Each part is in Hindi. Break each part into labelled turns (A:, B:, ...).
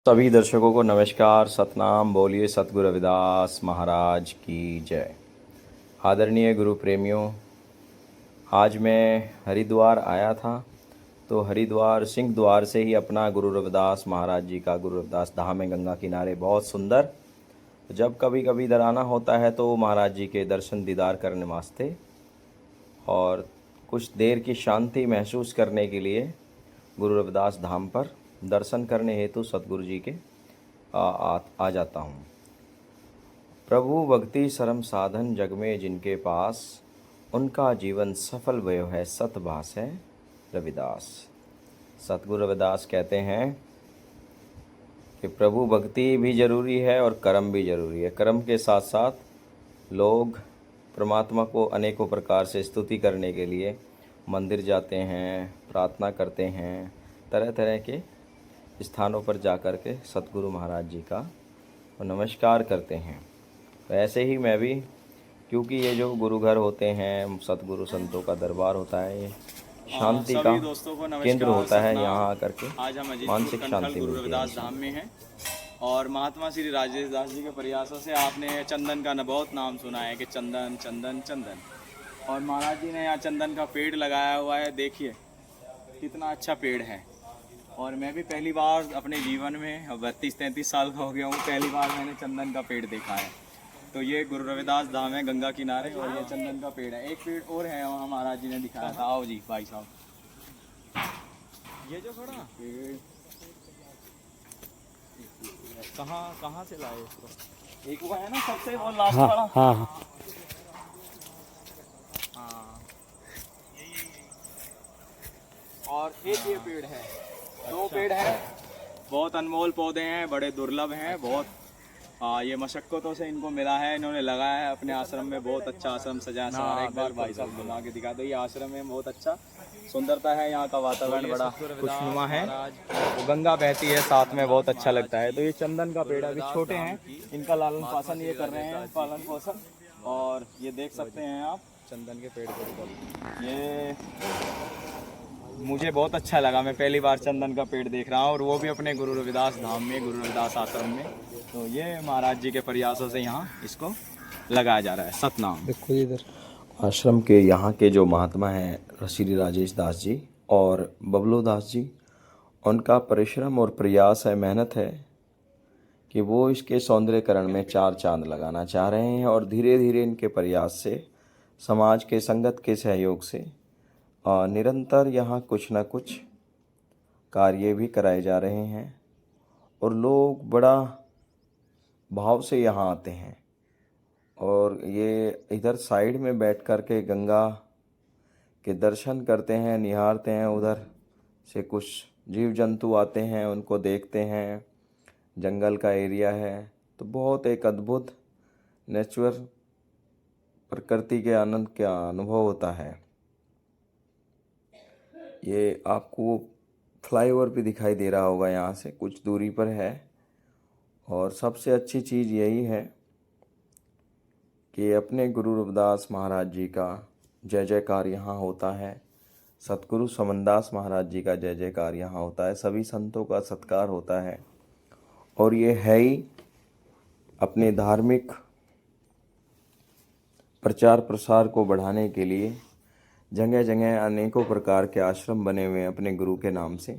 A: सभी दर्शकों को नमस्कार, सतनाम, बोलिए सतगुरु रविदास महाराज की जय। आदरणीय गुरु प्रेमियों, आज मैं हरिद्वार आया था तो हरिद्वार सिंह द्वार से ही अपना गुरु रविदास महाराज जी का गुरु रविदास धाम है गंगा किनारे, बहुत सुंदर। जब कभी कभी इधर आना होता है तो महाराज जी के दर्शन दीदार करने वास्ते और कुछ देर की शांति महसूस करने के लिए गुरु रविदास धाम पर दर्शन करने हेतु सतगुरु जी के आ जाता हूँ। प्रभु भक्ति सरम साधन जग में जिनके पास, उनका जीवन सफल भयो है सतभास है रविदास। सतगुरु रविदास कहते हैं कि प्रभु भक्ति भी ज़रूरी है और कर्म भी ज़रूरी है। कर्म के साथ साथ लोग परमात्मा को अनेकों प्रकार से स्तुति करने के लिए मंदिर जाते हैं, प्रार्थना करते हैं, तरह तरह के स्थानों पर जाकर के सतगुरु महाराज जी का नमस्कार करते हैं। तो ऐसे ही मैं भी, क्योंकि ये जो गुरु घर होते हैं, सतगुरु संतों का दरबार होता है, ये शांति का केंद्र होता है। यहाँ आकर के मानसिक शांति
B: गुरु
A: मिलती
B: रविदास
A: है।
B: धाम में है और महात्मा श्री राजेश दास जी के प्रयासों से आपने चंदन का बहुत नाम सुना है कि चंदन चंदन चंदन, और महाराज जी ने यहाँ चंदन का पेड़ लगाया हुआ है। देखिए कितना अच्छा पेड़ है। और मैं भी पहली बार अपने जीवन में 32-33 साल का हो गया हूँ, पहली बार मैंने चंदन का पेड़ देखा है। तो ये गुरु रविदास धाम है गंगा किनारे और ये चंदन का पेड़ है। एक पेड़ और है वहाँ महाराज जी ने दिखाया था। आओ जी भाई साहब, ये जो खड़ा पेड़ कहाँ से लाए इसको? एक वो है ना सबसे वो लास्ट वाला। हाँ। और एक ये पेड़ है, दो पेड़ हैं, बहुत अनमोल पौधे हैं, बड़े दुर्लभ हैं, बहुत ये मशक्क़तों से इनको मिला है। इन्होंने लगाया है अपने आश्रम में, बहुत अच्छा आश्रम सजाया सवारा। एक बार भाई साहब घुमा के दिखा दो। ये आश्रम है, बहुत अच्छा सुंदरता है, यहाँ का वातावरण बड़ा खुशनुमा है, तो गंगा बहती है साथ में, बहुत अच्छा लगता है। तो ये चंदन का पेड़ अभी छोटे हैं, इनका लालन पालन ये कर रहे हैं, पालन पोषण। और ये देख सकते हैं आप चंदन के पेड़ को, ये मुझे बहुत अच्छा लगा। मैं पहली बार चंदन का पेड़ देख रहा हूँ और वो भी अपने गुरु रविदास धाम में, गुरु रविदास आश्रम में। तो ये महाराज जी के प्रयासों से यहाँ इसको लगाया जा रहा है। सतनाम।
A: देखो इधर आश्रम के यहाँ के जो महात्मा हैं श्री राजेश दास जी और बबलू दास जी, उनका परिश्रम और प्रयास है, मेहनत है कि वो इसके सौंदर्यकरण में चार चांद लगाना चाह रहे हैं। और धीरे धीरे इनके प्रयास से, समाज के संगत के सहयोग से निरंतर यहाँ कुछ न कुछ कार्य भी कराए जा रहे हैं और लोग बड़ा भाव से यहाँ आते हैं। और ये इधर साइड में बैठ कर के गंगा के दर्शन करते हैं, निहारते हैं। उधर से कुछ जीव जंतु आते हैं, उनको देखते हैं। जंगल का एरिया है, तो बहुत एक अद्भुत नेचुरल प्रकृति के आनंद का अनुभव होता है। ये आपको फ्लाईओवर भी दिखाई दे रहा होगा, यहाँ से कुछ दूरी पर है। और सबसे अच्छी चीज़ यही है कि अपने गुरु रविदास महाराज जी का जय जयकार यहाँ होता है, सतगुरु समनदास महाराज जी का जय जयकार यहाँ होता है, सभी संतों का सत्कार होता है। और ये है ही अपने धार्मिक प्रचार प्रसार को बढ़ाने के लिए जगह जगह अनेकों प्रकार के आश्रम बने हुए हैं अपने गुरु के नाम से,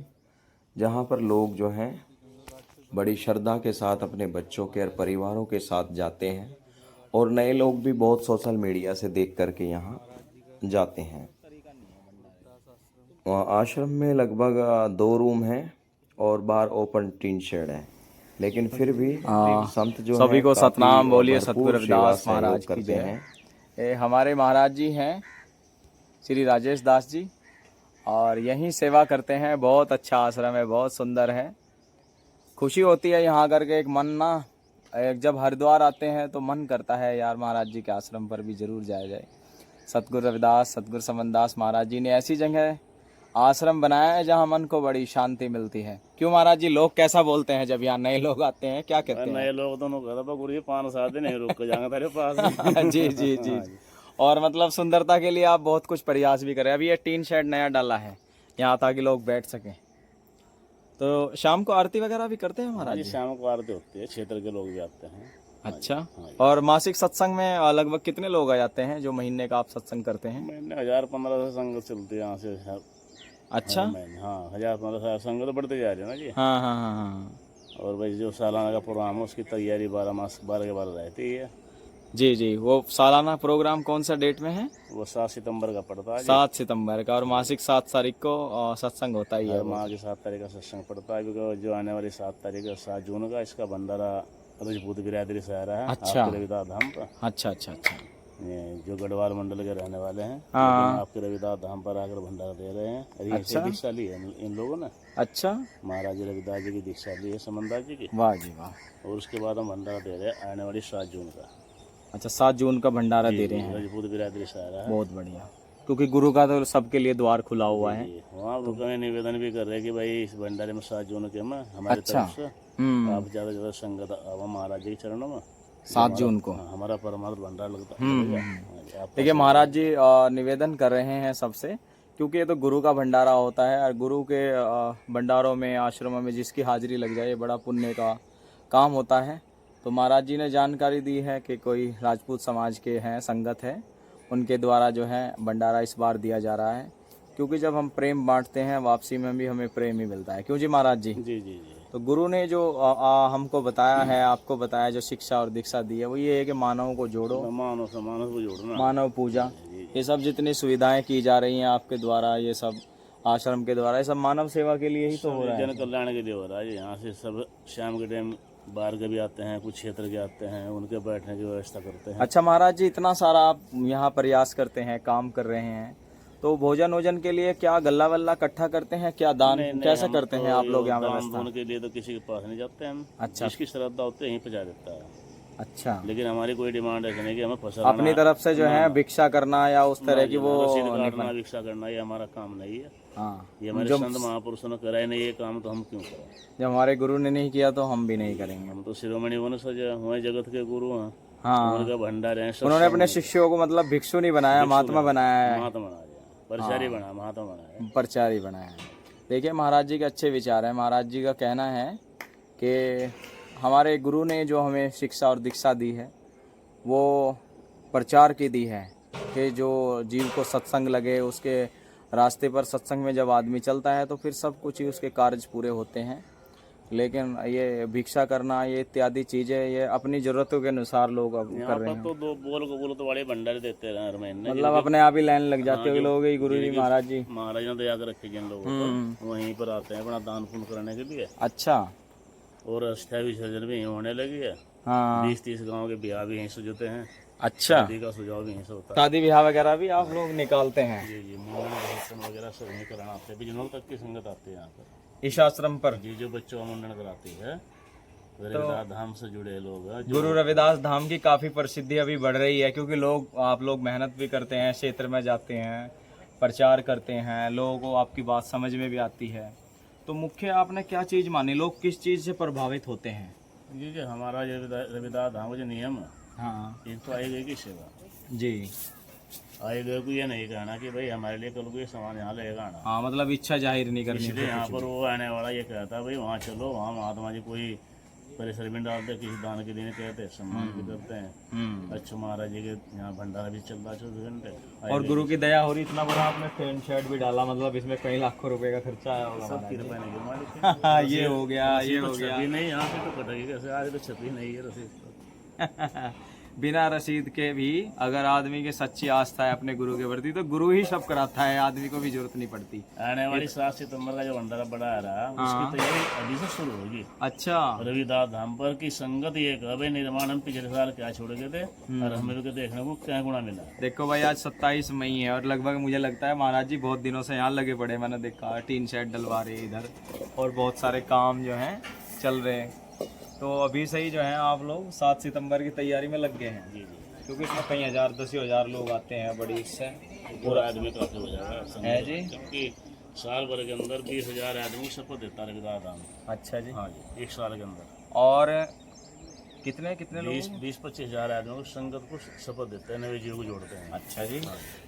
A: जहाँ पर लोग जो हैं बड़ी श्रद्धा के साथ अपने बच्चों के और परिवारों के साथ जाते हैं। और नए लोग भी बहुत सोशल मीडिया से देख करके यहाँ जाते हैं। आश्रम में लगभग 2 रूम हैं और बाहर ओपन टीन शेड है, लेकिन फिर भी संत जो
B: सभी को सतनाम, बोलिए सतगुरु रविदास
A: सेवा
B: महाराज की
A: करते हैं।
B: ये हमारे महाराज जी हैं श्री राजेश दास जी, और यहीं सेवा करते हैं। बहुत अच्छा आश्रम है, बहुत सुंदर है। खुशी होती है यहाँ करके। एक मन ना, एक जब हरिद्वार आते हैं तो मन करता है यार महाराज जी के आश्रम पर भी जरूर जाया जाए। सतगुरु रविदास, सतगुरु समनदास महाराज जी ने ऐसी जगह आश्रम बनाया है जहाँ मन को बड़ी शांति मिलती है। क्यों महाराज जी, लोग कैसा बोलते हैं जब यहाँ नए लोग आते हैं, क्या कहते हैं?
C: नए लोग दोनों कहते गुरु जी 5-7 दिन रुक के जाएंगे तेरे पास।
B: जी जी जी। और मतलब सुंदरता के लिए आप बहुत कुछ प्रयास भी करें। अभी ये टीन शेड नया डाला है यहाँ ताकि लोग बैठ सकें।
A: तो शाम को आरती वगैरह भी करते हैं महाराज
C: जी
A: जी?
C: शाम को आरती होती है, क्षेत्र के लोग भी आते हैं।
A: अच्छा।
C: हाँ जी।
A: और मासिक सत्संग में लगभग कितने लोग आ जाते हैं जो महीने का आप सत्संग करते हैं?
C: महीने 1000-1500 संगत चलती है यहाँ से हर
A: अच्छा।
C: महीने। हाँ 1000-1500 संगत तो बढ़ते जा रहे हैं ना जी।
A: हाँ हाँ हाँ हाँ।
C: और भाई जो सालाना का प्रोग्राम है उसकी तैयारी 12 मास 12 के 12 रहती है।
A: जी जी, वो सालाना प्रोग्राम कौन सा डेट में है?
C: वो 7 सितंबर का पड़ता है जी।
A: 7 सितंबर का। और मासिक 7 तारीख को सत्संग होता ही है
C: हर
A: वो।
C: माह की 7 तारीख का सत्संग पड़ता है, क्योंकि जो आने वाली 7 तारीख 7 जून का इसका भंडारा रजपूत बिरादरी से आ रहा है।
A: अच्छा।
C: आपके रविदास धाम पर
A: अच्छा अच्छा अच्छा।
C: ये जो गढ़वाल मंडल के रहने वाले हैं,
A: हाँ।
C: लेकिन आपके रविदास धाम पर आकर भंडारा दे रहे हैं। और ये
A: अच्छा।
C: दीक्षा ली है इन लोगों ने।
A: अच्छा।
C: महाराज रविदास जी की दीक्षा ली है, समंदास जी की।
A: वाह जी वाह।
C: और उसके बाद हम भंडारा दे रहे हैं आने वाली 7 जून का।
A: अच्छा, 7 जून का भंडारा दे रहे हैं।
C: रजपूत बिरादरी से आ रहा है।
A: बहुत बढ़िया, क्योंकि गुरु का तो सबके लिए द्वार खुला हुआ है।
C: जी, वहाँ रुक में निवेदन भी कर रहे हैं कि भाई इस भंडारे में 7 जून के में हमारी
A: अच्छा।
C: तरफ से आप ज़्यादा से ज़्यादा संगत आवा महाराज जी के चरणों में।
A: 7 जून को।
C: हाँ, हमारा परमार्थ भंडार लगता है।
A: देखिए महाराज जी निवेदन कर रहे हैं सबसे, क्योंकि ये तो गुरु का भंडारा होता है और गुरु के भंडारों में, आश्रमों में जिसकी हाजिरी लग जाए ये बड़ा पुण्य का काम होता है। तो महाराज जी ने जानकारी दी है कि कोई राजपूत समाज के हैं, संगत है, उनके द्वारा जो है भंडारा इस बार दिया जा रहा है। क्योंकि जब हम प्रेम बांटते हैं, वापसी में भी हमें प्रेम ही मिलता है। क्यों जी महाराज जी?
C: जी जी जी।
A: तो गुरु ने जो हमको बताया है, आपको बताया, जो शिक्षा और दीक्षा दी है, वो ये है कि मानवों को जोड़ो,
C: मानव से मानव को जोड़ना।
A: मानव पूजा, ये सब जितनी सुविधाएं की जा रही हैं आपके द्वारा, ये सब आश्रम के द्वारा, ये सब मानव सेवा के लिए ही तो हो रहा है।
C: जन कल्याण के लिए हो रहा है। यहाँ से सब शाम के टाइम बाहर के भी आते हैं, कुछ क्षेत्र के आते हैं, उनके बैठने की व्यवस्था करते हैं।
A: अच्छा महाराज जी, इतना सारा आप यहाँ प्रयास करते हैं, काम कर रहे हैं, तो भोजन वोजन के लिए क्या गल्ला वल्ला इकट्ठा करते हैं, क्या दान कैसे करते हैं आप लोग यहाँ व्यवस्था?
C: दान के लिए तो किसी के पास नहीं जाते हम।
A: अच्छा।
C: जिसकी श्रद्धा होती है यहीं पहुँचा देता है।
A: अच्छा।
C: लेकिन हमारी कोई डिमांड ऐसी नहीं कि हमें फसल
A: अपनी तरफ से जो है भिक्षा करना या उस तरह की वो
C: रसीद काटना, भिक्षा करना, ये हमारा काम नहीं है।
A: हाँ,
C: ये हमारे संत महापुरुषों ने करा ही नहीं ये काम, तो हम क्यों करें?
A: जब हमारे गुरु ने नहीं किया तो हम भी नहीं करेंगे।
C: हम तो शिरोमणि वंशज हमारे जगत के गुरु हैं।
A: हाँ,
C: उनका भंडार है।
A: उन्होंने अपने शिष्यों को मतलब भिक्षु नहीं बनाया, महात्मा बनाया है,
C: महात्मा बना दिया, परचारी बना, महात्मा बनाया।
A: प्रचारी बनाया है। देखिए महाराज जी के अच्छे विचार हैं। महाराज जी का कहना है कि हमारे गुरु ने जो हमें शिक्षा और दीक्षा दी है वो प्रचार की दी है, कि जो जीव को सत्संग लगे, उसके रास्ते पर सत्संग में जब आदमी चलता है तो फिर सब कुछ ही उसके कार्य पूरे होते हैं। लेकिन ये भिक्षा करना, ये इत्यादि चीज़ें, ये अपनी ज़रूरतों के अनुसार लोग अब कर रहे हैं।
C: तो दो बोलो तो बड़े भंडारे देते रहे हर महीने।
A: मतलब अपने आप ही लाइन लग जाते हुए लोग, गुरु जी महाराज जी
C: महाराज ने दया कर रखे जिन लोगों को, वहीं पर आते हैं अपना दान पुण्य करने के लिए।
A: अच्छा।
C: और अस्थायी विसर्जन भी यहीं होने लगी है।
A: हाँ।
C: 20-30 गाँव के ब्याह भी यहीं से होते हैं।
A: अच्छा।
C: शादी का सुझाव भी यहीं से होता है।
A: शादी ब्याह वगैरह भी आप लोग निकालते हैं?
C: जी जी, मुंडन भजन वगैरह सब यहीं कराना आते हैं। बिजनौर तक की संगत आती है यहाँ पर
A: इस आश्रम पर।
C: जी, जो बच्चों का मुंडन कराती है। रविदास धाम से जुड़े लोग हैं।
A: गुरु रविदास धाम की काफ़ी प्रसिद्धि अभी बढ़ रही है, क्योंकि आप लोग मेहनत भी करते हैं, क्षेत्र में जाते हैं, प्रचार करते हैं, लोगों को आपकी बात समझ में भी आती है। तो मुख्य आपने क्या चीज़ मानी, लोग किस चीज़ से प्रभावित होते हैं?
C: जी जी, हमारा जो रविदास धाम का जो नियम है,
A: हाँ
C: एक तो आए गए की सेवा।
A: जी।
C: आए गए को ये नहीं कहना कि भाई हमारे लिए कल को ये सामान यहाँ लेगा आना।
A: हाँ, मतलब इच्छा जाहिर नहीं करनी।
C: इसलिए यहाँ पर वो आने वाला ये कहता है भाई वहाँ चलो, वहाँ महात्मा जी कोई परिसर में डालते, किसी दान के दिन कहते हैं, सम्मान भी करते हैं। अच्छा, महाराज जी के यहाँ भंडारा भी चल रहा है 24 घंटे।
A: और गुरु की दया हो रही, इतना बड़ा आपने टेंट शर्ट भी डाला, मतलब इसमें कई लाखों रुपए का खर्चा आया होगा।
C: सब 30 रुपए नहीं के मालिक।
A: ये हो गया, ये हो गया।
C: छपी नहीं, यहाँ से तो कटेगी कैसे? आज तो छपी नहीं है रसीद।
A: बिना रसीद के भी अगर आदमी की सच्ची आस्था है अपने गुरु के प्रति, तो गुरु ही सब कराता है, आदमी को भी जरूरत नहीं पड़ती।
C: आने वाली 7 सितंबर का जो भंडारा बड़ा आ रहा है, उसकी तैयारी अभी से शुरू होगी।
A: अच्छा।
C: रविदास धाम पर की संगत ये कहे निर्माण हम पिछले साल क्या छोड़ गए थे और हमें लोग देखने को क्या गुना मिला।
A: देखो भाई, आज 27 मई है और लगभग मुझे लगता है महाराज जी बहुत दिनों से यहाँ लगे पड़े। मैंने देखा टीन शेड डलवा रहे इधर, और बहुत सारे काम जो हैं चल रहे हैं। तो अभी से ही जो है आप लोग 7 सितंबर की तैयारी में लग गए हैं।
C: जी जी,
A: क्योंकि इसमें कई हज़ार 10,000 लोग आते हैं, बड़ी इससे
C: पूरा आदमी काफी हो जाएगा
A: है जी।
C: क्योंकि साल भर के अंदर 20,000 आदमी सबको देता है रविदास धाम।
A: अच्छा जी।
C: हाँ जी, एक साल के अंदर।
A: और कितने कितने लोग?
C: 20-25 हजार आदमियों को संगत को शपथ देते हैं, नवे जीव को जोड़ते हैं।
A: अच्छा जी,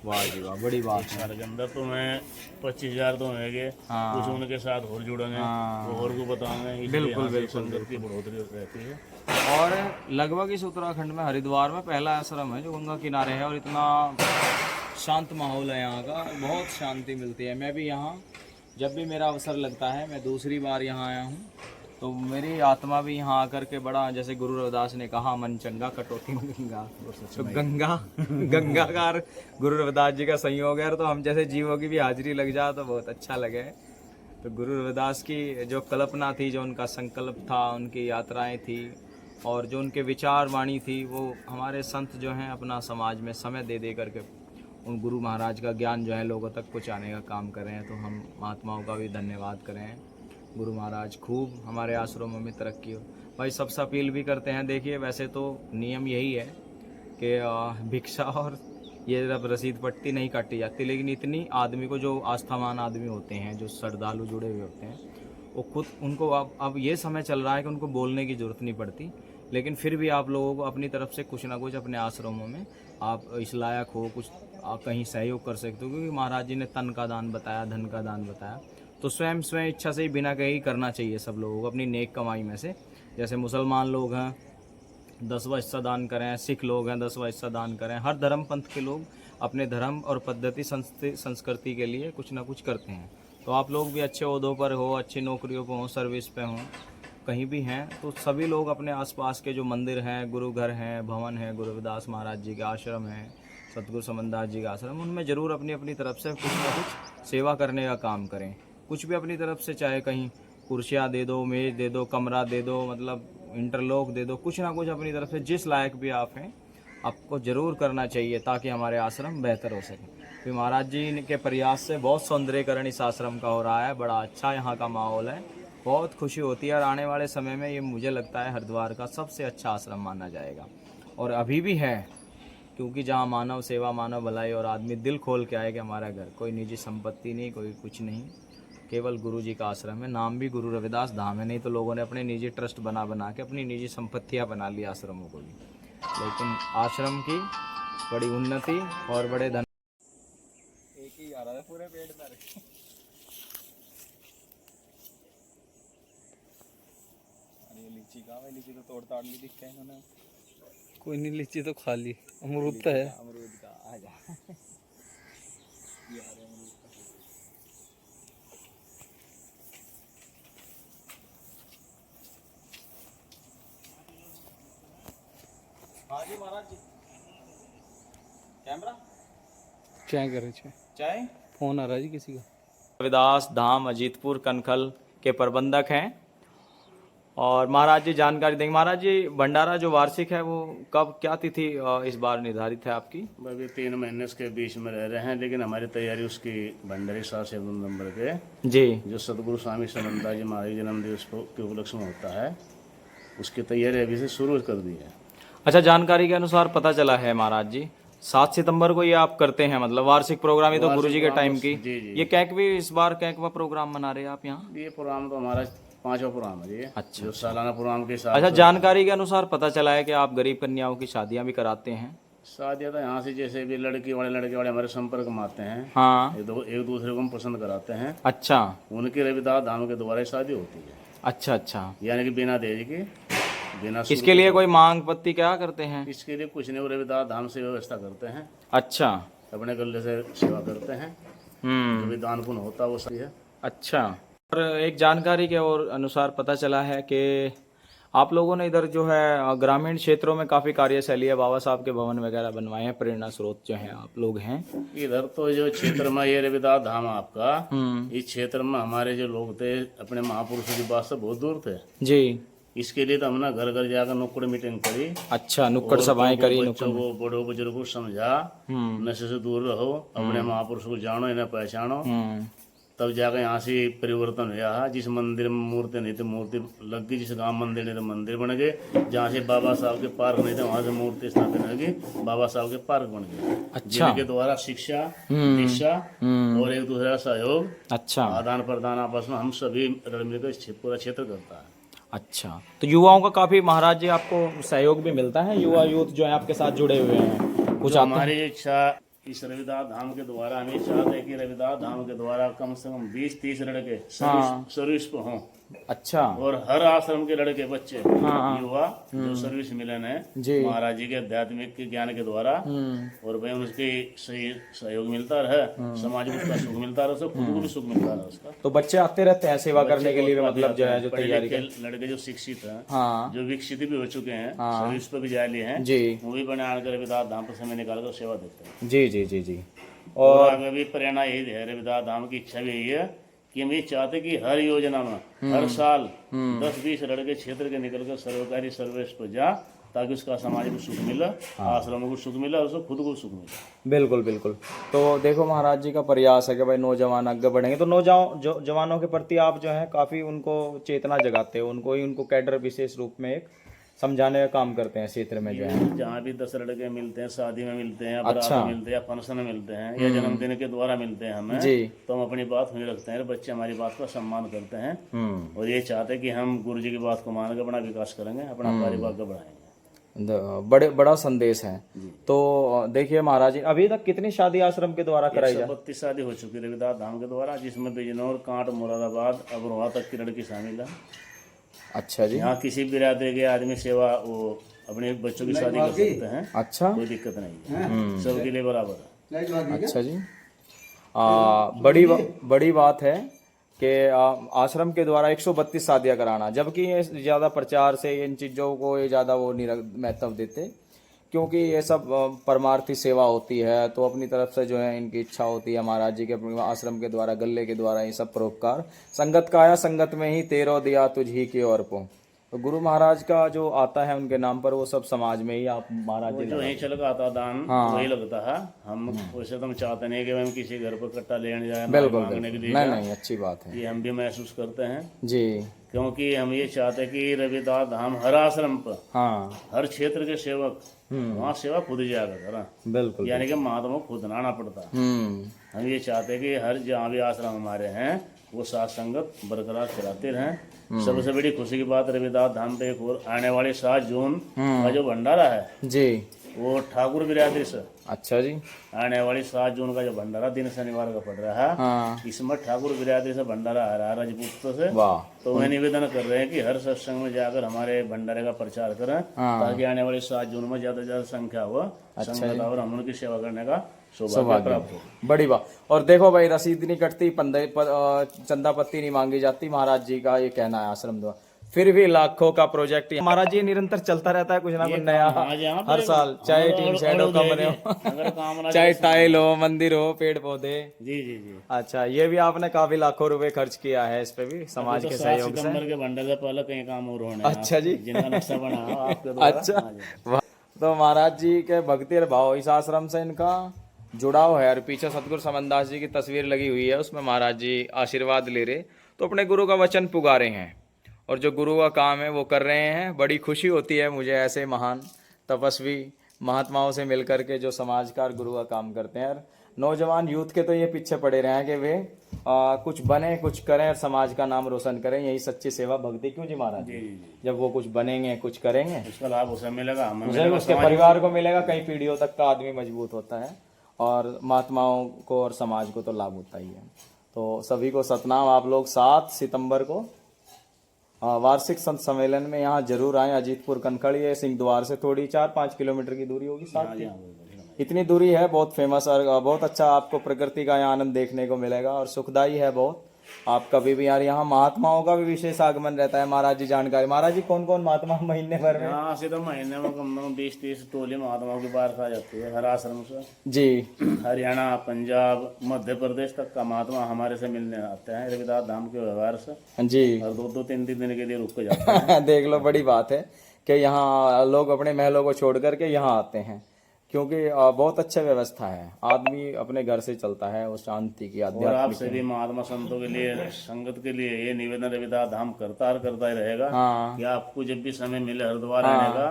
A: वाह जी वाह, बड़ी बात है।
C: साल के अंदर तो मैं 25,000 तो होंगे,
A: हाँ।
C: कुछ उनके साथ और जुड़ेंगे,
A: हाँ।
C: वो और को बताएंगे। इसलिए
A: बिल्कुल,
C: यहाँ से
A: बिल्कुल,
C: संगत की बढ़ोतरी रहती है।
A: और लगभग इस उत्तराखंड में हरिद्वार में पहला आश्रम है जो गंगा किनारे है, और इतना शांत माहौल है यहाँ का, बहुत शांति मिलती है। मैं भी यहाँ जब भी मेरा अवसर लगता है, मैं दूसरी बार यहाँ आया हूँ, तो मेरी आत्मा भी यहाँ आकर के बड़ा, जैसे गुरु रविदास ने कहा, मन चंगा कटौती में गंगा, तो गंगा गंगाकार गुरु रविदास जी का संयोग है, तो हम जैसे जीवों की भी हाजिरी लग जाए तो बहुत अच्छा लगे। तो गुरु रविदास की जो कल्पना थी, जो उनका संकल्प था, उनकी यात्राएं थी, और जो उनके विचार वाणी थी, वो हमारे संत जो हैं अपना समाज में समय दे दे करके उन गुरु महाराज का ज्ञान जो है लोगों तक पहुँचाने का काम कर रहे हैं। तो हम महात्माओं का भी धन्यवाद करें। गुरु महाराज खूब हमारे आश्रमों में तरक्की हो। भाई सबसे अपील भी करते हैं, देखिए वैसे तो नियम यही है कि भिक्षा और ये जब रसीद पट्टी नहीं काटी जाती, लेकिन इतनी आदमी को, जो आस्थावान आदमी होते हैं, जो श्रद्धालु जुड़े हुए होते हैं, वो खुद उनको अब ये समय चल रहा है कि उनको बोलने की ज़रूरत नहीं पड़ती, लेकिन फिर भी आप लोगों को अपनी तरफ से कुछ ना कुछ अपने आश्रमों में आप इस लायक हो, कुछ आप कहीं सहयोग कर सकते हो, क्योंकि महाराज जी ने तन का दान बताया, धन का दान बताया, तो स्वयं इच्छा से ही बिना कहीं करना चाहिए सब लोगों को अपनी नेक कमाई में से। जैसे मुसलमान लोग हैं 10वां हिस्सा दान करें, सिख लोग हैं 10वां हिस्सा दान करें, हर धर्म पंथ के लोग अपने धर्म और पद्धति संस्कृति के लिए कुछ ना कुछ करते हैं। तो आप लोग भी अच्छे ओहदों पर हो, अच्छी नौकरियों पर हो, सर्विस पे हों, कहीं भी हैं, तो सभी लोग अपने आसपास के जो मंदिर हैं, गुरु घर हैं, भवन हैं, गुरु रविदास महाराज जी के आश्रम हैं, सतगुरु समनदास जी का आश्रम, उनमें ज़रूर अपनी अपनी तरफ से कुछ ना कुछ सेवा करने का काम करें। कुछ भी अपनी तरफ से, चाहे कहीं कुर्सियाँ दे दो, मेज़ दे दो, कमरा दे दो, मतलब इंटरलॉक दे दो, कुछ ना कुछ अपनी तरफ से जिस लायक भी आप हैं आपको ज़रूर करना चाहिए, ताकि हमारे आश्रम बेहतर हो सके। फिर महाराज जी के प्रयास से बहुत सौंदर्यकरण इस आश्रम का हो रहा है, बड़ा अच्छा यहाँ का माहौल है, बहुत खुशी होती है। और आने वाले समय में ये मुझे लगता है हरिद्वार का सबसे अच्छा आश्रम माना जाएगा, और अभी भी है, क्योंकि जहाँ मानव सेवा, मानव भलाई, और आदमी दिल खोल के आए कि हमारा घर, कोई निजी संपत्ति नहीं, कोई कुछ नहीं, केवल गुरु जी का आश्रम है। नाम भी गुरु रविदास धाम है, नहीं तो लोगों ने अपने निजी ट्रस्ट बना बना के अपनी निजी संपत्तियाँ बना ली आश्रमों को भी। लेकिन आश्रम की बड़ी उन्नति और बड़े धन एक ही आ रहा है पूरे पेट में। अरे लीची कहाँ है? लीची तो तोड़ ताड़ ली दिखते हैं इन्होंने।
D: कोई नहीं, लीची तो खा ली, अमरूद तो है।
A: अमरूद का आ जा। ये आ रहे अमरूद का। हाँ जी महाराज जी, कैमरा
D: क्या करे छे?
A: चाय
D: फोन आ रहा है जी किसी का।
A: रविदास धाम अजीतपुर कनखल के प्रबंधक हैं, और महाराज जी जानकारी देंगे। महाराज जी, भंडारा जो वार्षिक है वो कब, क्या तिथि इस बार निर्धारित है आपकी?
C: अभी 3 महीने के बीच में रह रहे हैं, लेकिन हमारी तैयारी उसकी भंडारी 7 नवंबर के
A: जी,
C: जो सतगुरु स्वामी समनदास जी महाराज जन्म दिवस के उपलक्ष्य में होता है, उसकी तैयारी अभी से शुरू कर दी है।
A: अच्छा, जानकारी के अनुसार पता चला है महाराज जी 7 सितंबर को ये आप करते हैं, मतलब वार्षिक प्रोग्राम, ये तो गुरु जी के टाइम की।
C: जी जी।
A: ये कैक भी इस बार कैकवा प्रोग्राम मना रहे हैं आप यहाँ?
C: ये प्रोग्राम तो हमारा 5वां प्रोग्राम है ये।
A: अच्छा,
C: जो सालाना प्रोग्राम के साथ।
A: अच्छा, जानकारी के अनुसार पता चला है कि आप गरीब कन्याओं की शादियां भी कराते हैं।
C: शादियाँ तो यहाँ से जैसे भी लड़के वाले हमारे संपर्क में आते हैं,
A: हाँ,
C: एक दूसरे को हम पसंद कराते हैं,
A: अच्छा
C: उनकी रविदास धाम के द्वारा शादी होती है,
A: अच्छा अच्छा।
C: यानी कि बिना दहेज के, बिना
A: इसके लिए कोई मांग पत्ती क्या करते हैं?
C: इसके लिए कुछ नहीं, वो रविदास धाम से व्यवस्था करते हैं,
A: अच्छा,
C: अपने गले से सेवा करते हैं, जो भी दान पुण्य होता है वो सही है।
A: अच्छा। और एक जानकारी के और अनुसार पता चला है कि आप लोगों ने इधर जो है ग्रामीण क्षेत्रों में काफ़ी कार्यशैली है, बाबा साहब के भवन वगैरह बनवाए हैं, प्रेरणा स्रोत जो है आप लोग हैं
C: इधर। तो जो क्षेत्र में ये रविदास धाम आपका, इस क्षेत्र में हमारे जो लोग थे अपने महापुरुषों की बात से बहुत दूर थे
A: जी।
C: इसके लिए तो हमने घर घर जाकर नुक्कड़ मीटिंग करी।
A: अच्छा, नुक्कड़ सभाएं करी,
C: बच्चों को, बड़ों बुजुर्गों को समझा, नशे से दूर रहो, अपने महापुरुषों को जानो, इन्हें पहचानो, तब जाकर यहाँ से परिवर्तन हुआ है। जिस मंदिर में मूर्ति नहीं थी मूर्ति लग गई, जिस गांव मंदिर नहीं थे मंदिर बन गए, जहाँ से बाबा साहब के पार्क नहीं थे वहाँ से मूर्ति स्थापित होगी, बाबा साहब के पार्क बन गए।
A: अच्छा,
C: जिनके द्वारा शिक्षा, दीक्षा और एक दूसरे का सहयोग,
A: अच्छा,
C: आदान प्रदान आपस में हम सभी रल मिलकर पूरा क्षेत्र करता है।
A: अच्छा, तो युवाओं का काफी महाराज जी आपको सहयोग भी मिलता है? युवा यूथ जो है आपके साथ जुड़े हुए हैं, कुछ
C: जो
A: आते हैं?
C: हमारी इच्छा इस रविदास धाम के द्वारा हमें चाहते हैं कि रविदास धाम के द्वारा कम से कम 20-30 लड़के सर्विस पे हों,
A: अच्छा
C: और हर आश्रम के लड़के बच्चे युवा जो सर्विस मिलन है
A: जी।
C: महाराज जी के आध्यात्मिक ज्ञान के द्वारा, और भाई उनके सही सहयोग मिलता रहे, समाज को उसका सुख मिलता रहे, खुद को भी सुख मिलता रहे उसका।
A: तो बच्चे आते रहते हैं सेवा करने के लिए, मतलब जो है जो
C: पढ़े
A: तैयारी
C: लिखे लड़के जो शिक्षित हैं,
A: हाँ
C: जो विकसित भी हो चुके हैं, सर्विस पे भी जा लिए हैं,
A: जी
C: वो भी बने आकर रविदास धाम पर समय निकाल कर सेवा देते हैं।
A: जी जी जी जी।
C: और आगे भी प्रेरणा यही है, रविदास धाम की इच्छा भी यही है कि हम ये चाहते कि हर योजना में हर साल 10-20 लड़के क्षेत्र के निकल कर सरकारी सर्विस पर जा, ताकि उसका समाज को सुख मिला, आश्रमों को सुख मिला, और उसको खुद को सुख मिला।
A: बिल्कुल बिल्कुल। तो देखो महाराज जी का प्रयास है कि भाई नौजवान आगे बढ़ेंगे, तो जवानों के प्रति आप जो है काफी उनको चेतना जगाते हो, उनको कैडर विशेष रूप में एक समझाने का काम करते हैं क्षेत्र में जो है।
C: जहाँ भी 10 लड़के मिलते हैं, शादी में मिलते हैं, बारात में मिलते हैं, या फंक्शन में मिलते हैं, या जन्मदिन के द्वारा मिलते हैं हमें,
A: जी।
C: तो हम अपनी बात वहीं रखते हैं, बच्चे हमारी बात का सम्मान करते हैं, और ये चाहते हैं कि हम गुरु जी की बात को मान के अपना विकास करेंगे, अपना परिवार को बढ़ाएंगे।
A: बड़ा संदेश है। तो देखिए महाराज जी, अभी तक कितनी शादी आश्रम के द्वारा कराई जाए?
C: 32 शादी हो चुकी है रविदास धाम के द्वारा, जिसमें बिजनौर, कांट, मुरादाबाद, अबरोहा तक की लड़की शामिल है।
A: अच्छा जी।
C: यहाँ किसी बिरादरी के आदमी सेवा वो अपने बच्चों की शादी कर सकते हैं,
A: अच्छा,
C: कोई दिक्कत नहीं है, सबके लिए बराबर है।
A: अच्छा जी। बड़ी बात है कि आश्रम के द्वारा 132 शादियां कराना, जबकि ये ज़्यादा प्रचार से इन चीज़ों को ये ज़्यादा वो नहीं महत्व देते, क्योंकि ये सब परमार्थी सेवा होती है। तो अपनी तरफ से जो है इनकी इच्छा होती है महाराज जी के आश्रम के द्वारा, गले के द्वारा ये सब परोपकार। संगत का आया संगत में ही तेरो दिया तुझ ही की ओर पो। तो गुरु महाराज का जो आता है उनके नाम पर, वो सब समाज में ही आप महाराज जी
C: जो यहीं चल का आता दान वही लगता है। हम वैसे तो हम चाहते नहीं कि हम किसी घर पर कट्टा लेने जाए,
A: बिल्कुल
C: मांगने के लिए,
A: नहीं अच्छी बात है
C: ये हम भी महसूस करते हैं
A: जी।
C: क्योंकि हम ये चाहते हैं कि रविदास धाम हर आश्रम पर,
A: हाँ
C: हर क्षेत्र के सेवक वहाँ सेवा खुद जाकर करा,
A: बिल्कुल।
C: यानी कि महात्मा को खुद आना पड़ता। हम ये चाहते हैं कि हर जहाँ भी आश्रम हमारे हैं वो साथ संगत बरकरार चलाते रहें। सबसे बड़ी खुशी की बात रविदास धाम पे एक और आने वाले 7 जून का जो भंडारा है
A: जी,
C: वो ठाकुर बिरादरी से
A: अच्छा जी,
C: आने वाली 7 जून का जो भंडारा दिन शनिवार का पड़ रहा है,
A: हाँ
C: इसमें ठाकुर बिरादरी से भंडारा आ रहा है राजपूत से।
A: वाह,
C: तो वह निवेदन कर रहे हैं कि हर सत्संग में जाकर हमारे भंडारे का प्रचार करें, ताकि आने वाले 7 जून में ज्यादा से ज्यादा संख्या हो, संगत और हम उनकी सेवा करने का सौभाग्य प्राप्त हो।
A: बड़ी बात। और देखो भाई, रसीद नहीं कटती, चंदा पत्ती नहीं मांगी जाती, महाराज जी का ये कहना है आश्रम द्वारा। फिर भी लाखों का प्रोजेक्ट महाराज जी निरंतर चलता रहता है, कुछ ना कुछ नया हर साल, चाहे टीन शेड हो, कमरे हो, चाहे टाइल हो, मंदिर हो, पेड़ पौधे।
C: जी जी जी।
A: अच्छा, ये भी आपने काफी लाखों रुपए खर्च किया है इस पे भी समाज के सहयोग से।
C: सितंबर के भंडारे से पहले कई काम और होने हैं।
A: अच्छा जी,
C: जिनका नक्शा बना आपके द्वारा।
A: अच्छा, तो महाराज जी के भक्ति और भाव, इस आश्रम से इनका जुड़ाव है। और पीछे सतगुरु समनदास जी की तस्वीर लगी हुई है, उसमें महाराज जी आशीर्वाद ले रहे, तो अपने गुरु का वचन पुकारे हैं और जो गुरु का काम है वो कर रहे हैं। बड़ी खुशी होती है मुझे ऐसे महान तपस्वी महात्माओं से मिलकर के जो समाजकार गुरु का काम करते हैं। और नौजवान यूथ के तो ये पीछे पड़े रहे हैं कि वे कुछ बने, कुछ करें और समाज का नाम रोशन करें। यही सच्ची सेवा भक्ति। क्यों जी महाराज? जब वो कुछ बनेंगे, कुछ करेंगे,
C: उसका लाभ उसे मिलेगा,
A: उसके परिवार को मिलेगा, कई पीढ़ियों तक का आदमी मजबूत होता है, और महात्माओं को और समाज को तो लाभ होता ही है। तो सभी को सतनाम। आप लोग 7 सितंबर को वार्षिक संत सम्मेलन में यहाँ जरूर आए। अजीतपुर कनखड़, ये सिंह द्वार से थोड़ी 4-5 किलोमीटर की दूरी होगी, 7 इतनी दूरी है। बहुत फेमस और बहुत अच्छा आपको प्रकृति का यहाँ आनंद देखने को मिलेगा और सुखदाई है बहुत। आप कभी भी यार, यहाँ महात्माओं का भी विशेष आगमन रहता है। महाराज जी जानकारी, महाराज जी कौन कौन महात्मा महीने भर में?
C: यहाँ से तो महीने में कम से कम 20-30 टोली महात्माओं की बार खा जाती है हर आश्रम से
A: जी।
C: हरियाणा, पंजाब, मध्य प्रदेश तक का महात्मा हमारे से मिलने आते हैं रविदास धाम के व्यवहार से
A: जी,
C: और 2-3 दिन के लिए रुक के जाते हैं।
A: देख लो, बड़ी बात है कि यहाँ लोग अपने महलों को छोड़ करके यहाँ आते हैं, क्योंकि बहुत अच्छा व्यवस्था है। आदमी अपने घर से चलता है उस शांति की,
C: और आप
A: आध्यात्मिक।
C: सभी महात्मा संतों के लिए, संगत के लिए ये निवेदन रविदास धाम करता ही रहेगा
A: हाँ
C: कि आपको जब भी समय मिले हरिद्वार आने का,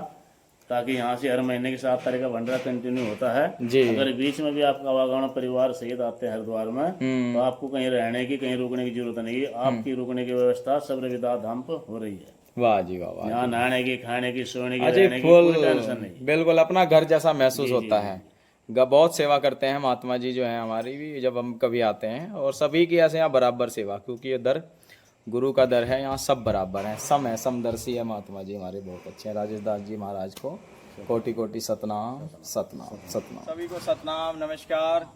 C: ताकि यहाँ से हर महीने की 7 तारीख का भंडारा कंटिन्यू होता है
A: जी।
C: अगर बीच में भी आपका आवागमन परिवार सहित आते हैं हरिद्वार में, तो आपको कहीं रहने की, कहीं रुकने की जरूरत नहीं है। आपकी रुकने की व्यवस्था सब रविदास धाम पर हो रही है।
A: वाह जी वाह वाह।
C: यहाँ नहाने की, खाने की, सोने की,
A: अजय
C: रहने की कोई टेंशन
A: फुल
C: नहीं।
A: बिल्कुल अपना घर जैसा महसूस होता है। बहुत सेवा करते हैं महात्मा जी जो है हमारी भी, जब हम कभी आते हैं, और सभी की ऐसे यहाँ बराबर सेवा, क्योंकि ये दर गुरु का दर है, यहाँ सब बराबर हैं, सम है, समदर्शी है महात्मा जी हमारे, बहुत अच्छे हैं। राजेश दास जी महाराज को कोटि कोटि सतनाम सतनाम सतनाम।
B: सभी को सतनाम नमस्कार।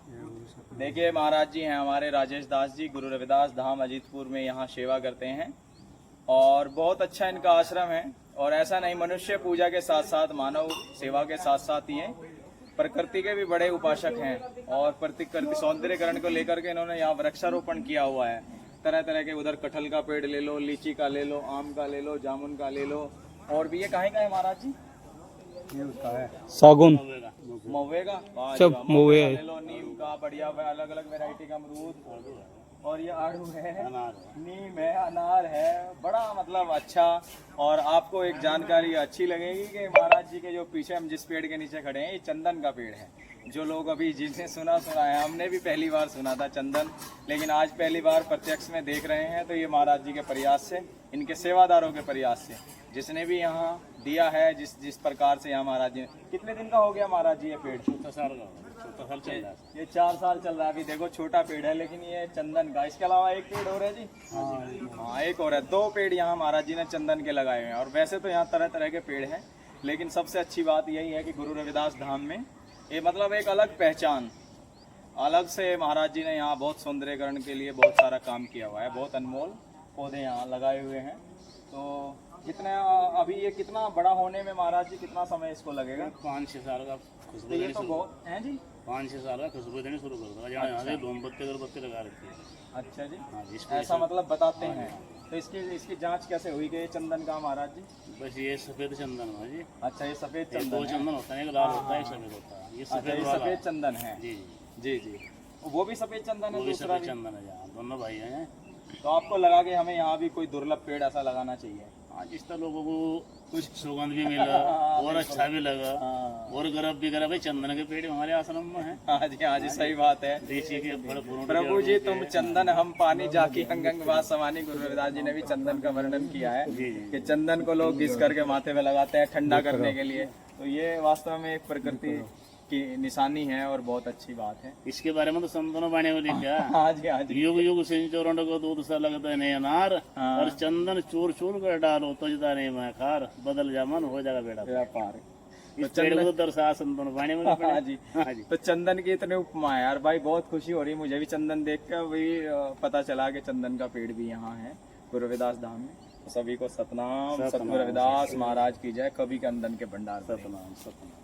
B: देखिए महाराज जी हैं हमारे राजेश दास जी, गुरु रविदास धाम अजीतपुर में यहाँ सेवा करते हैं, और बहुत अच्छा इनका आश्रम है। और ऐसा नहीं, मनुष्य पूजा के साथ साथ मानव सेवा के साथ साथ ही हैं, प्रकृति के भी बड़े उपासक हैं। और प्रकृति सौंदर्यकरण को लेकर के इन्होंने यहाँ वृक्षारोपण किया हुआ है, तरह तरह के, उधर कटहल का पेड़ ले लो, लीची का ले लो, आम का ले लो, जामुन का ले लो, और भी ये कहाँ का है महाराज जी?
D: सागुन
B: महुए का,
D: सब महुए
B: ले लो, नीम का, बढ़िया अलग अलग वैरायटी का अमरूद, और ये आड़ू है, नीम है, अनार है, बड़ा मतलब अच्छा। और आपको एक जानकारी अच्छी लगेगी कि महाराज जी के जो पीछे हम जिस पेड़ के नीचे खड़े हैं, ये चंदन का पेड़ है। जो लोग अभी जिनसे सुना है, हमने भी पहली बार सुना था चंदन, लेकिन आज पहली बार प्रत्यक्ष में देख रहे हैं। तो ये महाराज जी के प्रयास से, इनके सेवादारों के प्रयास से, जिसने भी यहाँ दिया है, जिस प्रकार से यहाँ महाराज जी, कितने दिन का हो गया महाराज जी ये पेड़?
C: 4 साल का, 4 साल चल रहा है।
B: ये 4 साल चल रहा है। अभी देखो छोटा पेड़ है, लेकिन ये चंदन का। इसके अलावा एक पेड़ और है जी? हाँ एक और है। 2 पेड़ यहाँ महाराज जी ने चंदन के लगाए हुए हैं। और वैसे तो यहाँ तरह तरह के पेड़ हैं, लेकिन सबसे अच्छी बात यही है कि गुरु रविदास धाम में ये मतलब एक अलग पहचान, अलग से महाराज जी ने यहाँ बहुत सौंदर्यकरण के लिए बहुत सारा काम किया हुआ है। बहुत अनमोल पौधे यहाँ लगाए हुए हैं। तो कितने अभी ये कितना बड़ा होने में महाराज जी कितना समय इसको लगेगा?
C: 5-6 साल का खुशबू
B: तो ये
C: देनी
B: तो
C: शुरू,
B: बहुत है जी।
C: 5-6 साल का खुशबू देनी शुरू कर दो। यहाँ से मोमबत्ती अगरबत्ती लगा रखी है।
B: अच्छा जी,
C: हाँ जी,
B: ऐसा मतलब बताते हैं। तो इसकी जांच कैसे हुई कि ये चंदन का महाराज जी?
C: बस ये सफेद चंदन है जी।
B: अच्छा, ये सफेद
C: ये 2
B: चंदन है।
C: चंदन होता है, एक लाल होता है, एक सफेद होता है। ये
B: अच्छा,
C: सफेद
B: ये
C: वाला
B: सफेद चंदन है।
C: जी
B: जी जी, वो भी सफेद चंदन
C: वो
B: है,
C: भी
B: दूसरा
C: सफेद
B: भी।
C: चंदन है। यहाँ दोनों भाई हैं।
B: तो आपको लगा कि हमें यहाँ भी कोई दुर्लभ पेड़ ऐसा लगाना चाहिए?
C: आज इस तरह लोगों को कुछ सुगंध भी मिला और अच्छा भी लगा और गर्व भी करा। भाई चंदन के पेड़ हमारे आश्रम में है।
B: हाँ जी, सही बात है।
C: देसी के फल फूलों के
B: प्रभु जी तुम चंदन हम पानी जाकी अंग अंग बात समानी। गुरु रविदास जी ने भी चंदन का वर्णन किया है कि चंदन को लोग घिस करके माथे में लगाते हैं ठंडा करने के लिए। तो ये वास्तव में एक प्रकृति की निशानी है और बहुत अच्छी बात है।
C: इसके बारे में तो संतों बाणे में लिखा है।
B: हाँ जी,
C: युग युग सिंचोरण को दूध सा लगता है नहीं अनार, और चंदन चूर चूर कर डालो तो जता नहीं मैं खार, बदल जा मन हो जाएगा बेड़ा
B: व्यापार।
C: इस पेड़ को दर्शा संतों बाणे में।
B: हाँ जी,
C: हाँ जी।
B: तो चंदन की इतने उपमा है यार भाई, बहुत खुशी हो रही मुझे भी चंदन देख कर भी पता चला कि चंदन का पेड़ भी यहाँ है गुरु रविदास धाम में। तो सभी को सतनाम, सतगुरु रविदास महाराज की जय। कवि के अंदन के भंडार।
C: सतनाम सतनाम।